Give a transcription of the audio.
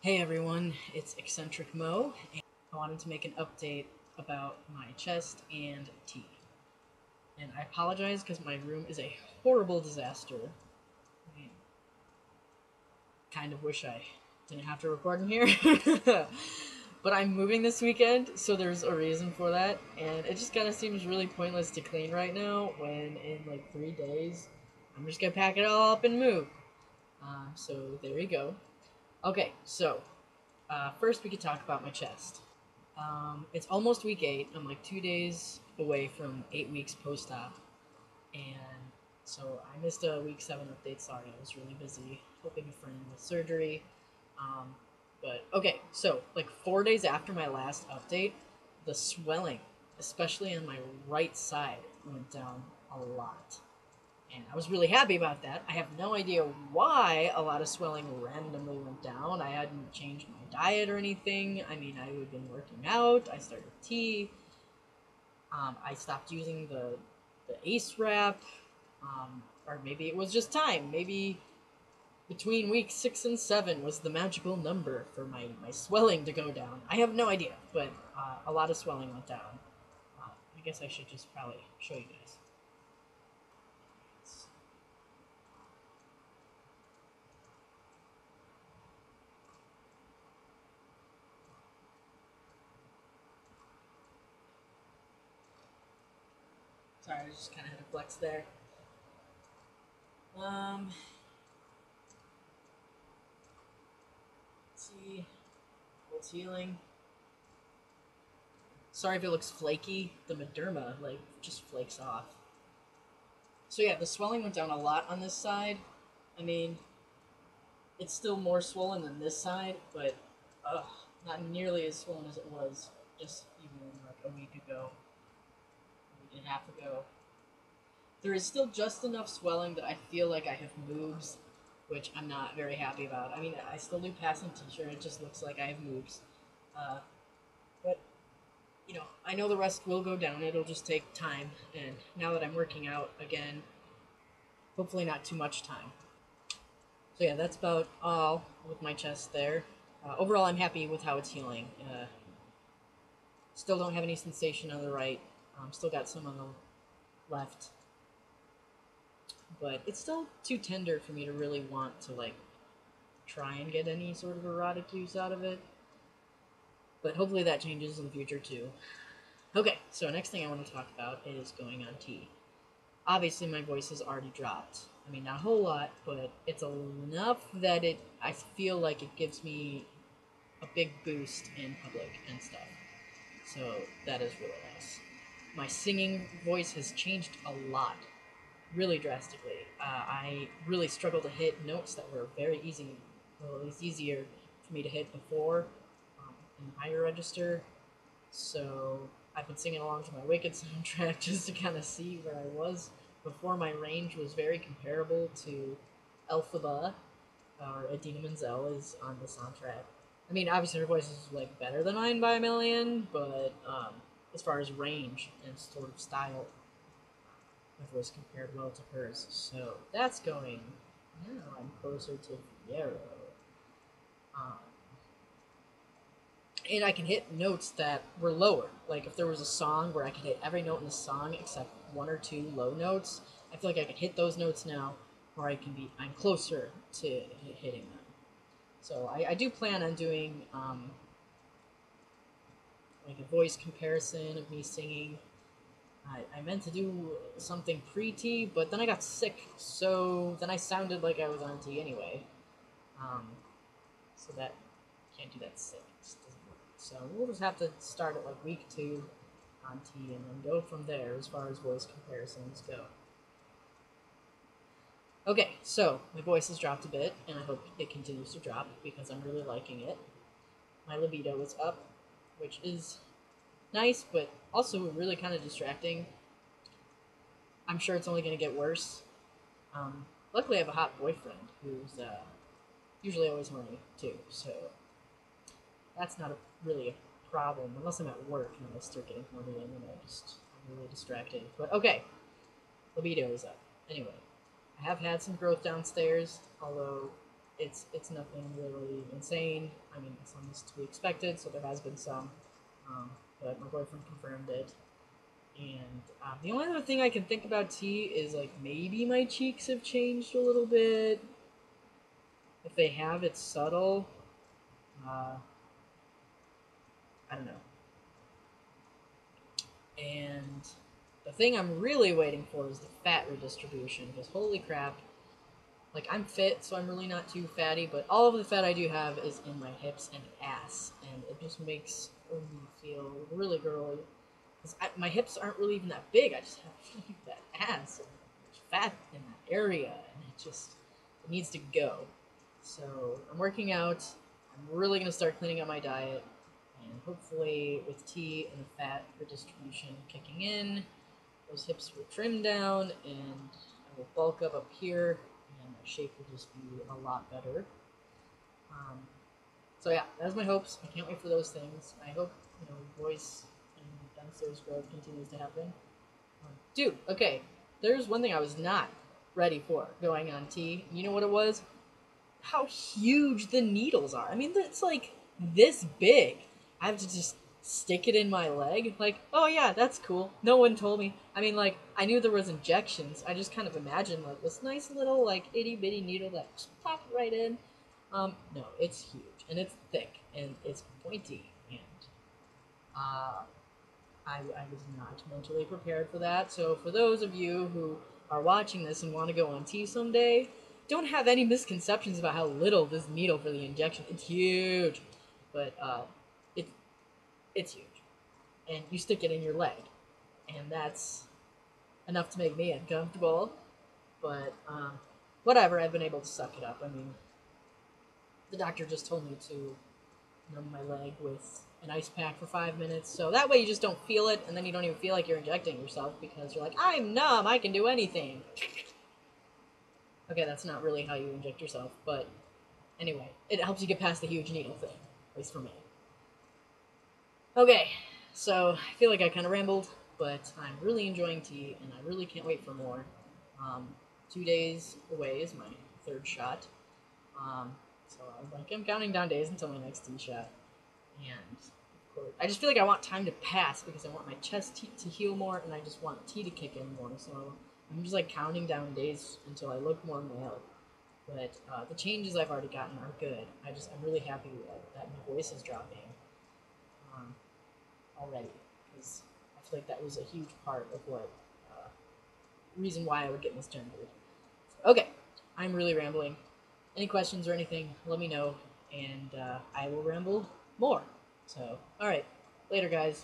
Hey everyone, it's Eccentric Mo, and I wanted to make an update about my chest and tea. And I apologize because my room is a horrible disaster. I kind of wish I didn't have to record in here. But I'm moving this weekend, so there's a reason for that, and it just kind of seems really pointless to clean right now when in like 3 days I'm just gonna pack it all up and move. So there you go. Okay, so first we could talk about my chest. It's almost week 8. I'm like 2 days away from 8 weeks post-op, and so I missed a week 7 update. Sorry, I was really busy helping a friend with surgery. Um, but okay, so like 4 days after my last update, the swelling, especially on my right side, went down a lot. And I was really happy about that. I have no idea why a lot of swelling randomly went down. I hadn't changed my diet or anything. I mean, I had been working out. I started tea. I stopped using the ACE wrap. Or maybe it was just time. Maybe between week 6 and 7 was the magical number for my swelling to go down. I have no idea, but a lot of swelling went down. I guess I should just probably show you guys. Sorry, I just kind of had a flex there. Let's see. What's healing? Sorry if it looks flaky. The Mederma, like, just flakes off. So yeah, the swelling went down a lot on this side. I mean, it's still more swollen than this side, but not nearly as swollen as it was just even like a week ago, a week and a half ago. There is still just enough swelling that I feel like I have moobs, which I'm not very happy about. I mean, I still do pass on t-shirt, it just looks like I have moobs. But, you know, I know the rest will go down, it'll just take time, and now that I'm working out again, hopefully not too much time. So yeah, that's about all with my chest there. Overall, I'm happy with how it's healing. Still don't have any sensation on the right, still got some on the left. But it's still too tender for me to really want to, like, try and get any sort of erotic use out of it. But hopefully that changes in the future too. Okay, so next thing I want to talk about is going on tea. Obviously my voice has already dropped. I mean, not a whole lot, but it's enough that I feel like it gives me a big boost in public and stuff. So that is really nice. My singing voice has changed a lot, really drastically. I really struggle to hit notes that were very easy. Well, it was easier for me to hit before in higher register. So I've been singing along to my Wicked soundtrack just to kind of see where I was. Before, my range was very comparable to Elphaba, or Idina Menzel is on the soundtrack. I mean, obviously her voice is like better than mine by a million, but as far as range and sort of style, my voice compared well to hers. So that's going. Now I'm closer to Fiero. Um, and I can hit notes that were lower. Like if there was a song where I could hit every note in the song except 1 or 2 low notes, I feel like I can hit those notes now, or I'm closer to hitting them. So I do plan on doing like a voice comparison of me singing. I meant to do something pre-tea, but then I got sick, so then I sounded like I was on tea anyway. So that can't do that sick. It just doesn't work. So we'll just have to start at like week 2 on tea and then go from there as far as voice comparisons go. Okay, so my voice has dropped a bit, and I hope it continues to drop because I'm really liking it. My libido is up, which is nice, but also really kind of distracting. I'm sure it's only going to get worse. Luckily, I have a hot boyfriend who's usually always horny too, so that's not really a problem unless I'm at work and I start getting horny and I'm really distracted. But okay, libido is up. Anyway, I have had some growth downstairs, although it's nothing really insane. I mean, some is to be expected, so there has been some, but my boyfriend confirmed it. And the only other thing I can think about tea is like maybe my cheeks have changed a little bit. If they have, it's subtle. Uh, I don't know. And the thing I'm really waiting for is the fat redistribution, because holy crap, like I'm fit, so I'm really not too fatty, but all of the fat I do have is in my hips and ass, and it just makes me feel really girly. Because my hips aren't really even that big, I just have like, that ass, and there's fat in that area, and it needs to go. So I'm working out, I'm really going to start cleaning up my diet, and hopefully with tea and the fat redistribution kicking in, those hips will trim down, and I will bulk up here, and my shape will just be a lot better. Um, so yeah, that's my hopes. I can't wait for those things. I hope voice and downstairs growth continues to happen. Dude, okay, there's one thing I was not ready for going on T. You know what it was? How huge the needles are. I mean, it's like this big. I have to just stick it in my leg. Like, oh yeah, that's cool. No one told me. I mean, like, I knew there was injections. I just kind of imagined like this nice little like itty bitty needle that just pop right in. No, it's huge and it's thick and it's pointy and uh, I was not mentally prepared for that. So for those of you who are watching this and want to go on T someday, don't have any misconceptions about how little this needle for the injection. It's huge, but it it's huge, and you stick it in your leg, and that's enough to make me uncomfortable. But whatever, I've been able to suck it up. I mean, the doctor just told me to numb my leg with an ice pack for 5 minutes, so that way you just don't feel it, and then you don't even feel like you're injecting yourself because you're like, I'm numb, I can do anything. Okay, that's not really how you inject yourself, but anyway, it helps you get past the huge needle thing, at least for me. Okay, so I feel like I kind of rambled, but I'm really enjoying tea, and I really can't wait for more. 2 days away is my third shot, so I'm counting down days until my next tea shot, and of course, I just feel like I want time to pass because I want my chest to heal more, and I just want tea to kick in more, so I'm just like counting down days until I look more male. But the changes I've already gotten are good. I'm really happy that my voice is dropping um, already, because I feel like that was a huge part of what reason why I would get misgendered. Okay, I'm really rambling. Any questions or anything, let me know, and I will ramble more. So, alright, later guys.